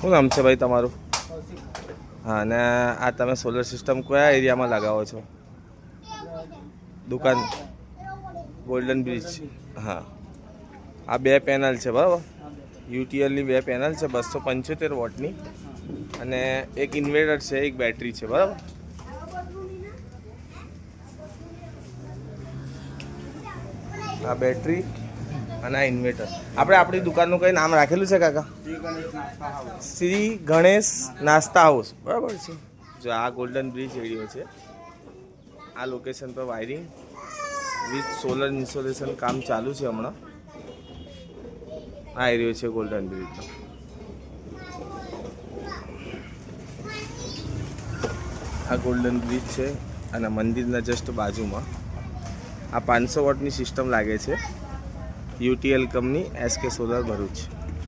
શું નામ છે ભાઈ તમારું? હા, અને આ તમે સોલર સિસ્ટમ કયા એરિયામાં લગાવો છો? દુકાન ગોલ્ડન બ્રિજ. હા, આ 2 પેનલ છે બરાબર. યુટીએલની 2 પેનલ છે 275 વોટની, અને એક ઇન્વર્ટર છે, એક બેટરી છે બરાબર. આ બેટરી અને આ ઇન્વર્ટર. આપણે આપણી દુકાનનું કંઈ નામ રાખેલું છે કાકા? શ્રી ગણેશ નાસ્તા હાઉસ બરાબર છે. જો આ ગોલ્ડન બ્રિજ એરિયો છે. આ લોકેશન પર વાયરિંગ વિથ સોલર ઇન્સ્ટોલેશન કામ ચાલુ છે હમણાં. આ એરિયો છે ગોલ્ડન બ્રિજનો. આ ગોલ્ડન બ્રિજ છે અને મંદિરના જસ્ટ બાજુમાં આ 500 વોટની સિસ્ટમ લાગે છે. યુટીએલ કંપની SK સોલર ભરૂચ.